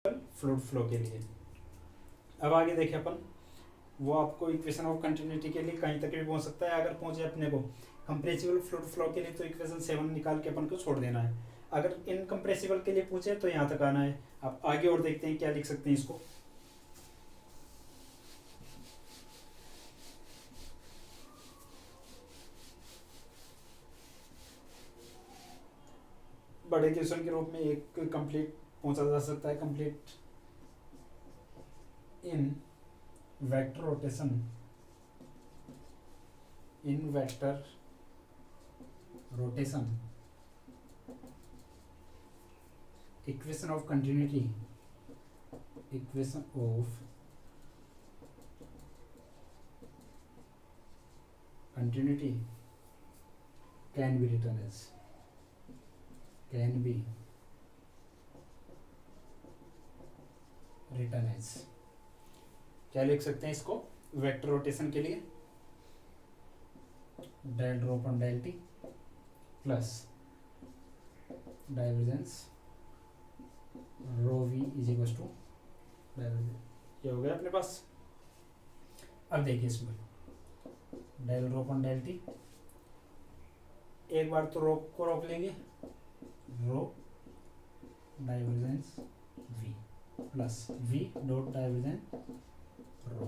Fluid flow के लिए। अब आगे देखें अपन, वो आपको इक्वेशन ऑफ कंटिन्यूटी के लिए कहीं तक भी पहुंच सकता है। अगर पहुंचे अपने को कंप्रेसिबल फ्लूइड फ्लो के लिए तो इक्वेशन 7 निकाल के अपन को छोड़ देना है। अगर इनकम्प्रेसिबल के लिए पूछे तो यहाँ तक आना है। अब आगे और देखते हैं क्या लिख सकते हैं इसको। बड़े क्वेश्चन के रूप में एक कंप्लीट पहुंचा जा सकता है। Complete in vector rotation, in vector rotation equation of continuity, equation of continuity can be written as, can be written as, क्या लिख सकते हैं इसको वेक्टर रोटेशन के लिए, del rho upon del t plus divergence rho v is equal to divergence. ये हो गया अपने पास। अब देखिए इसमें del rho upon del t, एक बार तो रो को रोक लेंगे, rho divergence we plus v dot divergence rho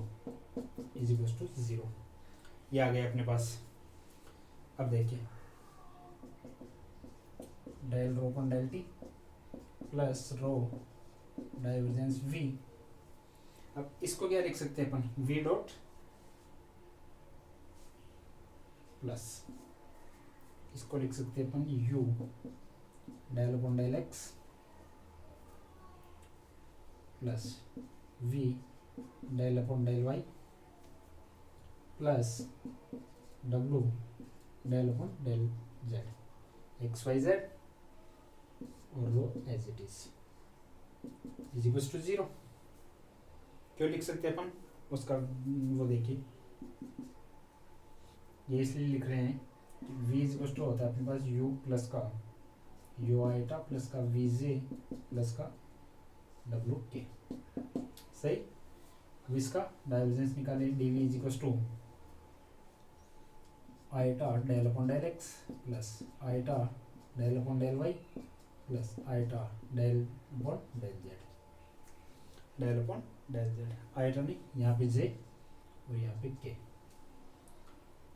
is equal to 0। ये आ गया अपने पास। अब देखिए del rho upon del t plus rho divergence v. अब इसको क्या लिख सकते हैं अपन, वी डॉट प्लस इसको लिख सकते हैं अपन u del upon del x plus v del upon del y plus डब्लू del upon del z, x y z और rho as it is equal to 0। क्यों लिख सकते हैं अपन उसका, वो देखिए ये इसलिए लिख रहे हैं कि v इज इक्वल टू होता है अपने पास u प्लस का यू आईटा प्लस का वी जे प्लस का डब्लू के। सही। अब इसका डाइवर्जेंस निकाले, dv is equal to iota del upon del x plus iota del upon del y plus iota del upon del z, del upon del z. Iota नहीं, यहाँ पे जे और यहाँ पे के,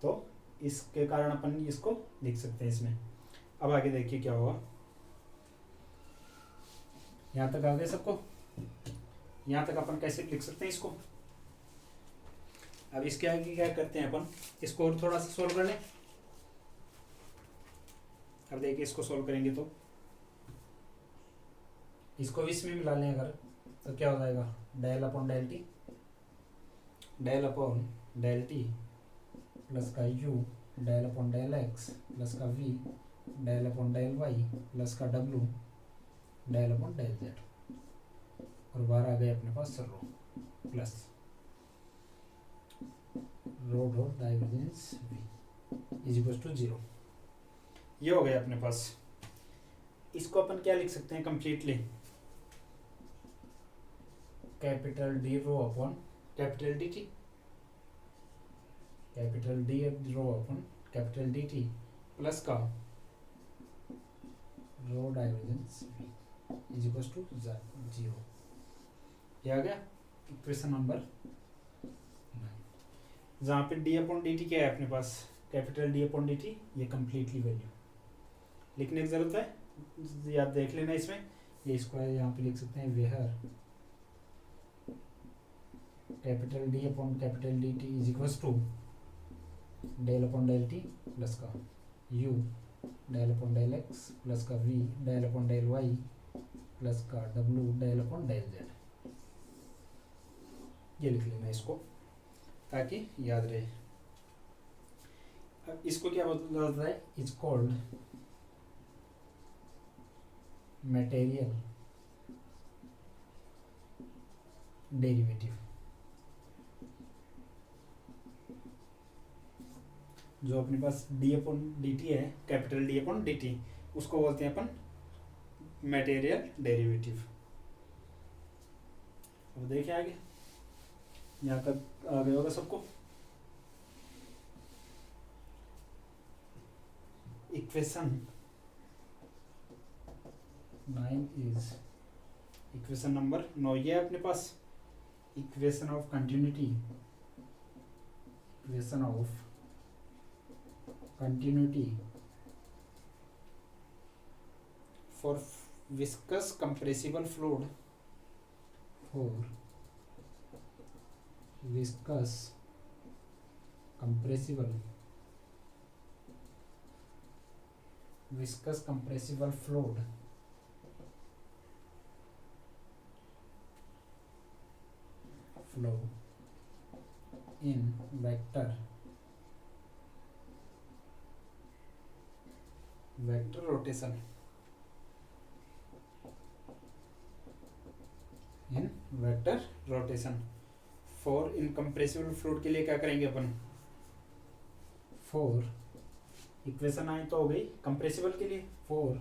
तो इसके कारण अपन इसको लिख सकते हैं इसमें। अब आगे देखिए क्या होगा। यहाँ तक आ गए सबको। यहाँ तक अपन कैसे लिख सकते हैं इसको। अब इसके आगे क्या करते हैं अपन, इसको और थोड़ा सा सोल्व कर लें। अब देखिए इसको सोल्व करेंगे तो इसको इसमें मिला लें अगर, तो क्या हो जाएगा del upon del t, del upon del t plus का u del upon del x plus का v del upon del y plus का डब्लू डेल अपॉन डेल जेड, और बाहर आ गए अपने पास rho plus rho dot divergence v is equal to 0। ये हो गया अपने पास। इसको अपन क्या लिख सकते हैं completely, capital d rho upon capital d t, capital d rho upon capital d t plus का rho divergence v is equal to 0। ये आ गया इक्वेशन नंबर 9, जहाँ पे डी अपॉन डी टी क्या है अपने पास, capital d upon d t, ये कंप्लीटली वैल्यू लिखने की जरूरत है, याद देख लेना इसमें। ये स्क्वायर यहाँ पे लिख सकते हैं, where capital d upon capital d t is equal to del upon del t plus का u del upon del x plus का v del upon del y plus का डब्लू डेल अपॉन डेल जेड। ये लिख लेना इसको ताकि याद रहे। अब इसको क्या बोलता है, इज कॉल्ड मटेरियल डेरिवेटिव। जो अपने पास डी अपॉन डी टी है, capital d upon d T, उसको बोलते हैं अपन मटेरियल डेरिवेटिव। देखें आगे, यहाँ का आ गया होगा सबको। इक्वेशन 9 इज इक्वेशन नंबर 9 ये है अपने पास, equation of continuity, equation of continuity for viscous compressible fluid, for viscous compressible fluid flow in vector rotation, in vector rotation for incompressible fluid के लिए क्या करेंगे अपन, for इक्वेशन आई तो हो गई कंप्रेसिबल के लिए, for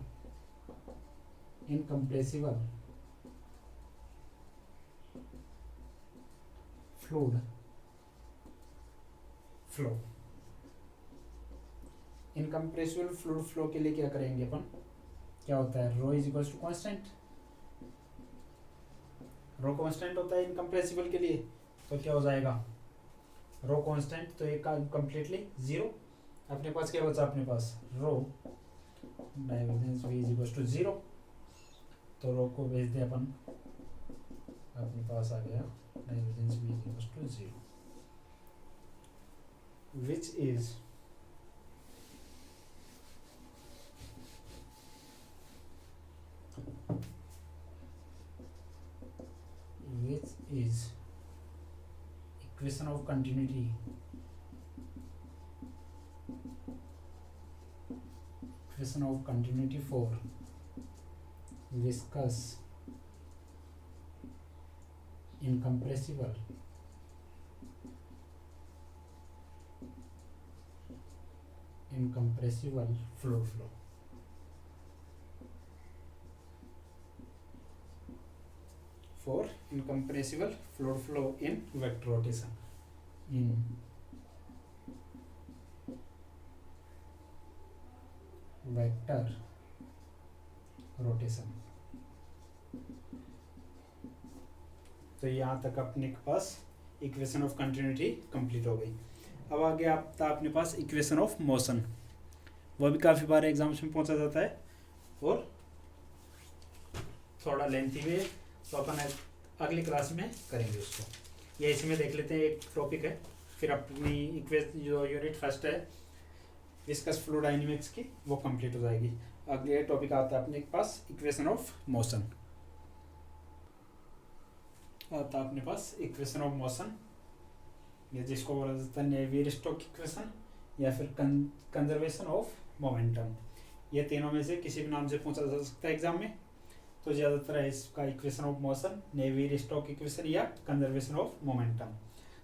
incompressible fluid flow, incompressible fluid flow के लिए क्या करेंगे अपन, क्या होता है, rho is equals to constant, rho constant होता है इनकम्प्रेसिबल के लिए, तो क्या हो जाएगा, रो कांस्टेंट, तो एक कंप्लीटली जीरो, अपने पास क्या बचा, अपने पास rho divergence v is equals to zero, तो रो को भेज दे अपन, अपने पास आ गया divergence v is equals to 0, which is equation of continuity for viscous incompressible fluid flow, for incompressible fluid flow in vector rotation, in vector rotation। तो यहाँ तक अपने पास इक्वेशन ऑफ कंटिन्यूटी कंप्लीट हो गई। अब आगे आता अपने पास इक्वेशन ऑफ मोशन, वो भी काफ़ी बार एग्जाम्स में पूछा जाता है और थोड़ा लेंथी वे, तो अपन अगली क्लास में करेंगे उसको, ये इसमें देख लेते हैं, एक टॉपिक है, फिर अपनी जो यूनिट फर्स्ट है विस्कस फ्लूइड डायनामिक्स की वो कंप्लीट हो जाएगी। अगले टॉपिक आता है अपने पास इक्वेशन ऑफ मोशन, आता अपने पास इक्वेशन ऑफ मोशन, ये जिसको बोला जाता है नेवियर-स्टोक्स इक्वेशन या फिर कंजर्वेशन ऑफ मोमेंटम, ये तीनों में से किसी भी नाम से पूछा जा सकता है एग्जाम में, तो ज़्यादातर है इसका equation of motion, Navier Stokes equation या कंजर्वेशन ऑफ मोमेंटम।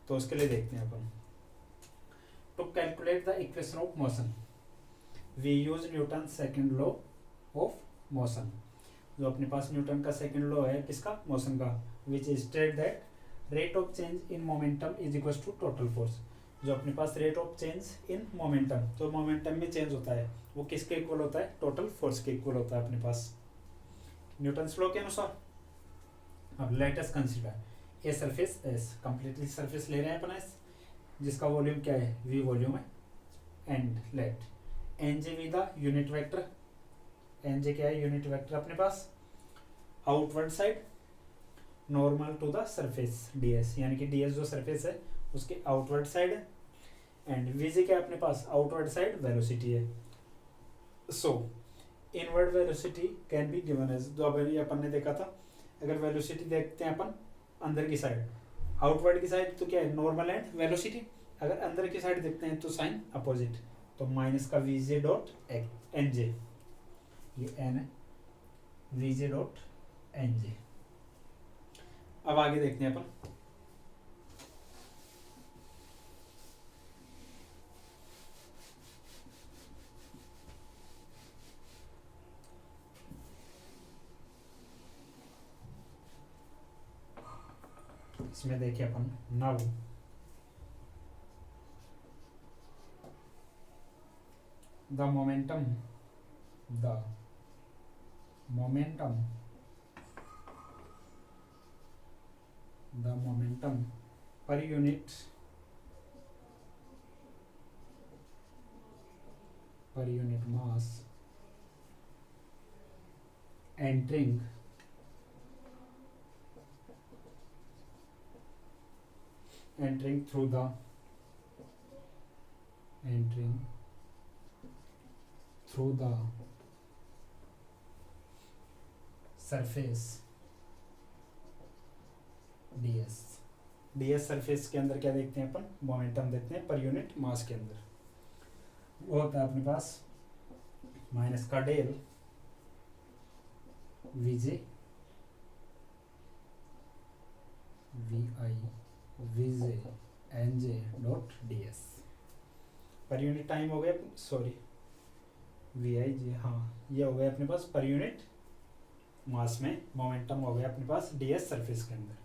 तो उसके लिए देखते हैं अपन, to calculate the equation of motion we use Newton second law of motion, जो अपने पास न्यूटन का सेकेंड लॉ है किसका, मोशन का, which state that rate of change in momentum is equal to total force, जो अपने पास rate of change in momentum, तो मोमेंटम में चेंज होता है वो किसके इक्वल होता है, टोटल फोर्स के इक्वल होता है अपने पास न्यूटन्स लॉ के अनुसार। अब let us consider a surface s, completely surface ले रहे हैं अपन एस, जिसका वॉल्यूम क्या है, वी वॉल्यूम है, and let n j be the unit vector, n j क्या है, यूनिट वेक्टर अपने पास, outward side normal to the surface ds, यानी कि ds जो सरफेस है उसके आउटवर्ड साइड है, एंड vj क्या है अपने पास, आउटवर्ड साइड वेलोसिटी है। So inward velocity can be given as, जो अभी अपन ने देखा था, अगर वेलोसिटी देखते हैं अपन अंदर की साइड, आउटवर्ड की साइड तो क्या है नॉर्मल एंड वेलोसिटी, अगर अंदर की साइड देखते हैं तो साइन अपोजिट, तो माइनस का vj डॉट nj, ये n है, vj डॉट nj। अब आगे देखते हैं अपन, इसमें देखिए अपन now the momentum per unit mass entering through the surface ds सरफेस के अंदर क्या देखते हैं अपन, मोमेंटम देखते हैं पर यूनिट मास के अंदर। वो होता है अपने पास माइनस का del v j v j n j dot d s per unit time हो गया, सॉरी वी आई जी, हाँ ये हो गया अपने पास पर यूनिट मास में मोमेंटम हो गया अपने पास डीएस सरफेस के अंदर।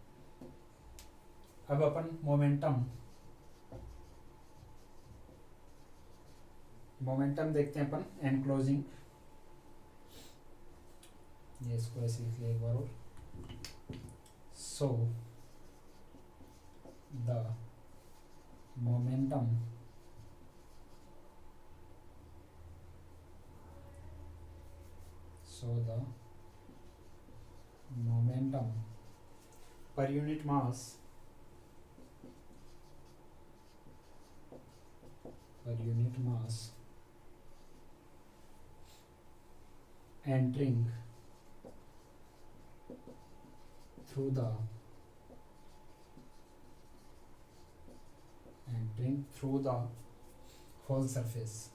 अब अपन मोमेंटम देखते हैं अपन एनक्लोजिंग, ये इसको ऐसे लिख लिया एक बार और, so the momentum per unit mass entering through the whole surface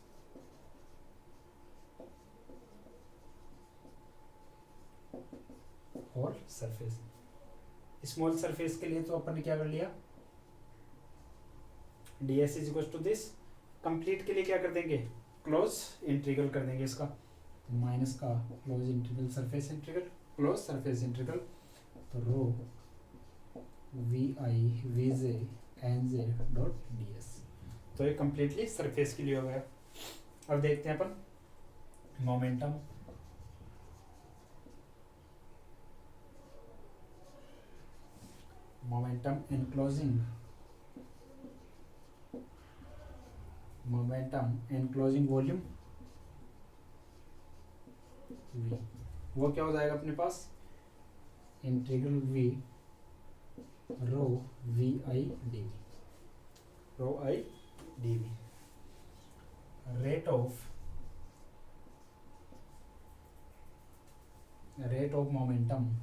small surface के लिए तो अपन ने क्या कर लिया, ds is equal to this. Complete के लिए क्या कर देंगे, क्लोज इंटीग्रल कर देंगे इसका, माइनस का close integral surface integral close surface integral, तो rho v i v j N j dot d s. तो ये कंप्लीटली सरफेस के लिए हो गया। अब देखते हैं अपन मोमेंटम enclosing वॉल्यूम v, वो क्या हो जाएगा अपने पास, integral v rho v i d v, rate of momentum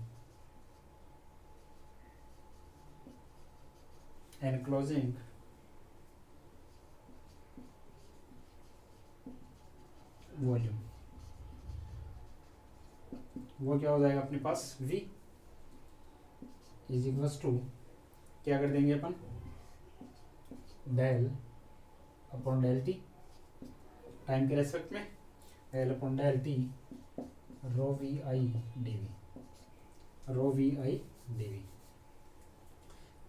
enclosing volume, वो क्या हो जाएगा अपने पास v इज इक्वल टू, क्या कर देंगे अपन, del upon del t, time के रेस्पेक्ट में del upon del t rho v i d v.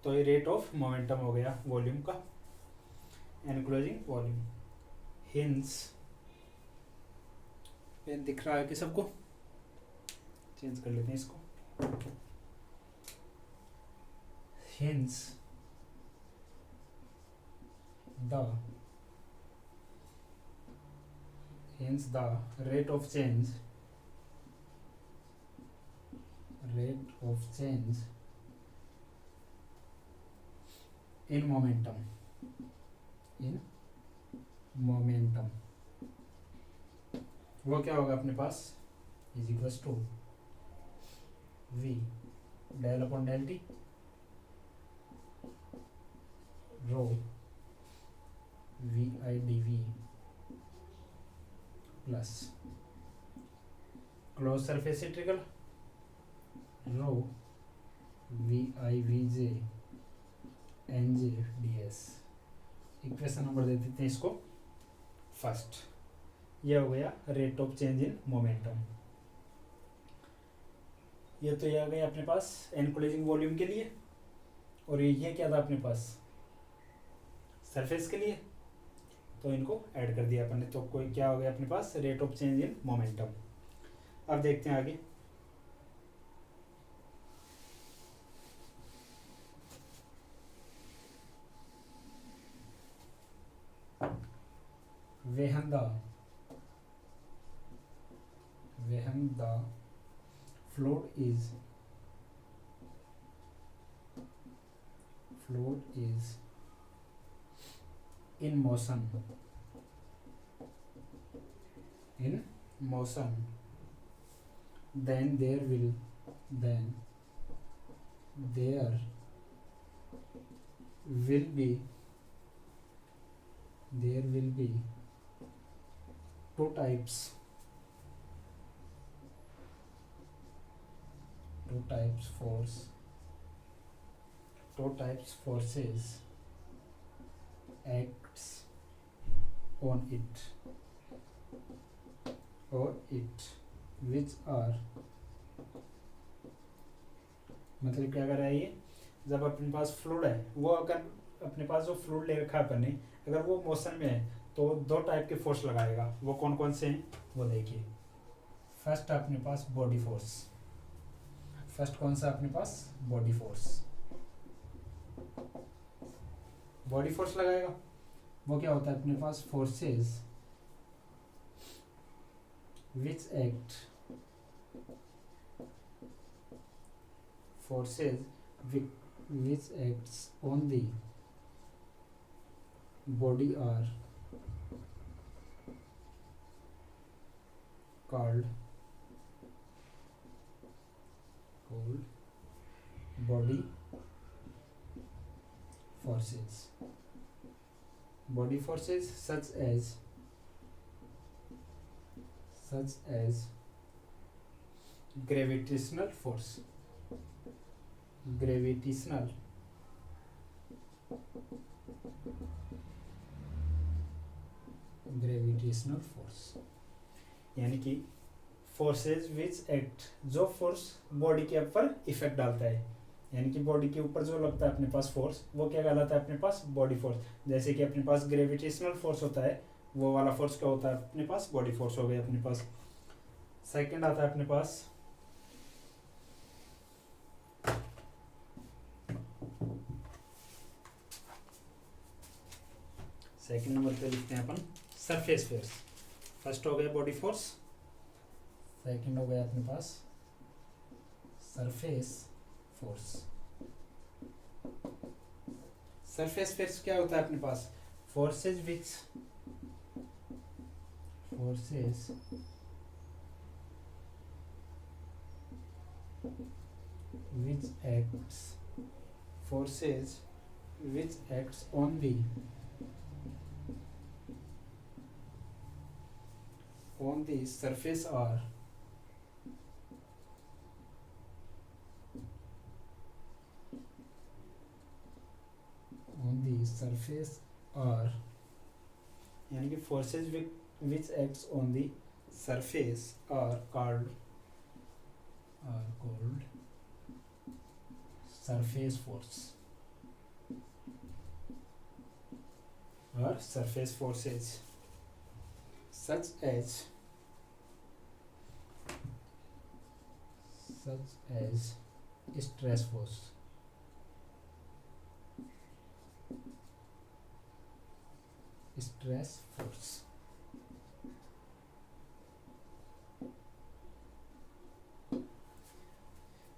तो ये रेट ऑफ मोमेंटम हो गया वॉल्यूम का, एनक्लोजिंग वॉल्यूम। हिंस पेन दिख रहा है कि सबको, चेंज कर लेते हैं इसको। Hence the rate of change in momentum वो क्या होगा अपने पास, is equal to v del upon del t rho v i d v plus close surface integral rho v i v j N j d s. Equation number दे देते हैं इसको first, यह हो गया rate of change in momentum. ये तो ये आ गया अपने पास एनक्लोजिंग वॉल्यूम के लिए। और ये क्या था अपने पास सरफेस के लिए, तो इनको ऐड कर दिया अपन ने, तो कोई क्या हो गया अपने पास rate of change in momentum. अब देखते हैं आगे। when the fluid is in motion, then there will be two types forces acts on it which are, मतलब क्या कर रहा है ये, जब अपने पास फ्लूइड है, वो अगर अपने पास जो फ्लूइड ले रखा है अपन ने, अगर वो मोशन में है तो दो टाइप के फोर्स लगाएगा। वो कौन कौन से हैं वो देखिए। फर्स्ट अपने पास बॉडी फोर्स, फर्स्ट कौन सा अपने पास बॉडी फोर्स लगाएगा। वो क्या होता है अपने पास forces which act which acts on the body are called body forces such as gravitational force, यानी कि फोर्सेज विच एक्ट, जो फोर्स बॉडी के ऊपर इफेक्ट डालता है, यानी कि बॉडी के ऊपर जो लगता है अपने पास फोर्स, वो क्या कहलाता है अपने पास बॉडी फोर्स। जैसे कि अपने पास ग्रेविटेशनल फोर्स होता है, वो वाला फोर्स क्या होता है अपने पास बॉडी फोर्स हो गया अपने पास। सेकंड आता है अपने पास सेकंड नंबर पे लिखते हैं अपन सरफेस फोर्स। फर्स्ट हो गया बॉडी फोर्स, सेकंड हो गया अपने पास सरफेस फोर्स। सरफेस फोर्स क्या होता है अपने पास, forces which acts on the surface are यानी कि forces which acts on the surface are called surface force or surface forces, such as stress force,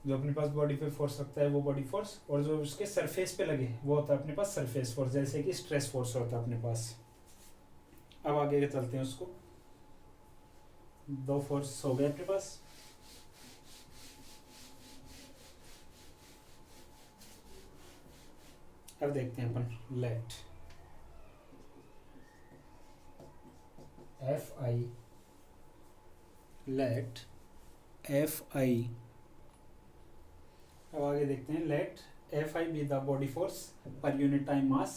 जो अपने पास बॉडी पे फोर्स लगता है वो बॉडी फोर्स, और जो उसके सरफेस पे लगे वो होता है अपने पास सरफेस फोर्स, जैसे कि स्ट्रेस फोर्स होता है अपने पास। अब आगे चलते हैं उसको। दो फोर्स हो गए अपने पास। अब देखते हैं अपन लेट एफ आई। अब आगे देखते हैं let F I be the body force per unit time mass.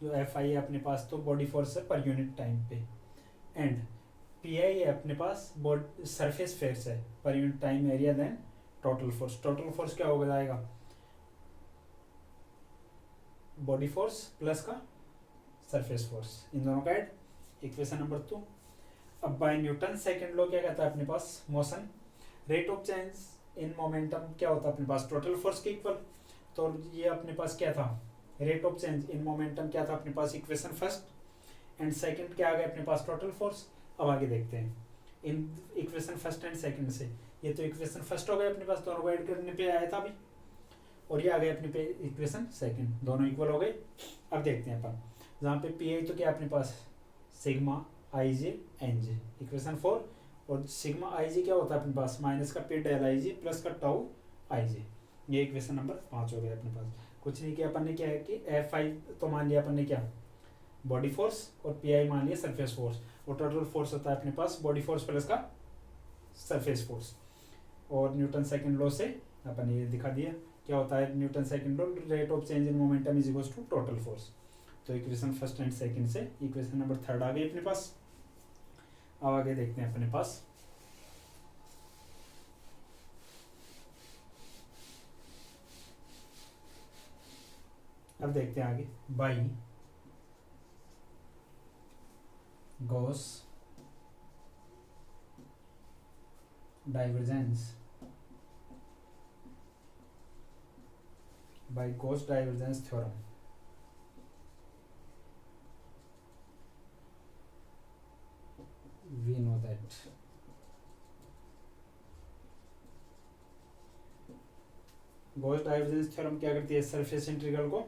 जो एफ आई है अपने पास तो बॉडी फोर्स है पर यूनिट टाइम पे, एंड पी आई है अपने पास सरफेस फोर्स है per unit time area then total force. Total force क्या हो जाएगा, बॉडी फोर्स प्लस का सरफेस फोर्स, इन दोनों का ऐड, इक्वेशन नंबर 2। अब बाय न्यूटन सेकंड लॉ क्या कहता है अपने पास, motion rate of change in momentum क्या होता है अपने पास, टोटल फोर्स के इक्वल। तो ये अपने पास क्या था, rate of change in momentum क्या था अपने पास, इक्वेशन फर्स्ट, एंड सेकंड क्या आ गया अपने पास, टोटल फोर्स। अब आगे देखते हैं in equation first and second से, ये तो इक्वेशन फर्स्ट हो गया अपने पास, दोनों को ऐड करने पे आया था अभी, और ये आ गया अपने पे इक्वेशन सेकंड, दोनों इक्वल हो गए। अब देखते हैं अपन, जहाँ पे पी आई तो क्या अपने पास sigma I J N J, equation 4, और सिग्मा आई जे क्या होता है अपने पास, माइनस का P del I J plus का टाउ आई जे, ये इक्वेशन नंबर 5 हो गया अपने पास। कुछ नहीं किया अपन ने, क्या है कि एफ आई तो मान लिया अपन ने क्या, बॉडी फोर्स, और पी आई मान लिया सरफेस फोर्स, और टोटल फोर्स होता है अपने पास बॉडी फोर्स प्लस का सरफेस फोर्स। और न्यूटन सेकंड लॉ से अपन ये दिखा दिया क्या होता है Newton second law, rate of change in momentum is equals to total force. तो इक्वेशन फर्स्ट एंड सेकंड से इक्वेशन नंबर 3 आ गई अपने पास। अब आगे देखते हैं अपने पास, अब देखते हैं आगे, by Gauss divergence, by Gauss divergence theorem, we know that Gauss divergence theorem क्या करती है, सरफेस इंटीग्रल को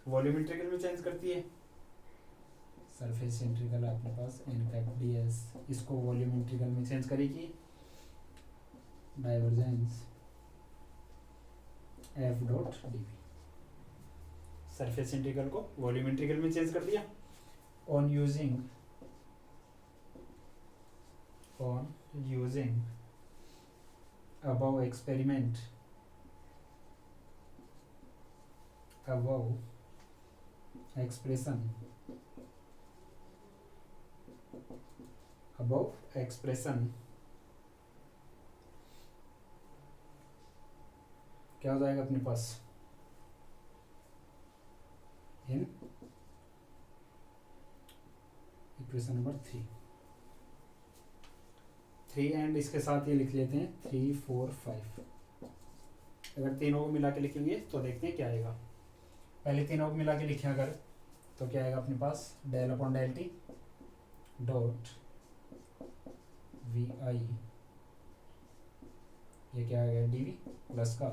वॉल्यूम इंटीग्रल में चेंज करती है। सरफेस इंटीग्रल अपने पास n कैप ds, इसको वॉल्यूम इंटीग्रल में चेंज करेगी, divergence f dot dv, surface integral को वॉल्यूम इंटीग्रल में चेंज कर दिया। On using above experiment, above expression क्या हो जाएगा अपने पास, इन इक्वेशन नंबर 3 एंड इसके साथ ये लिख लेते हैं 3 4 5। अगर तीनों को मिला के लिखेंगे तो देखते हैं क्या आएगा। पहले तीनों को मिला के लिखें अगर, तो क्या आएगा अपने पास, del upon del t dot v i, ये क्या आ गया डी वी प्लस का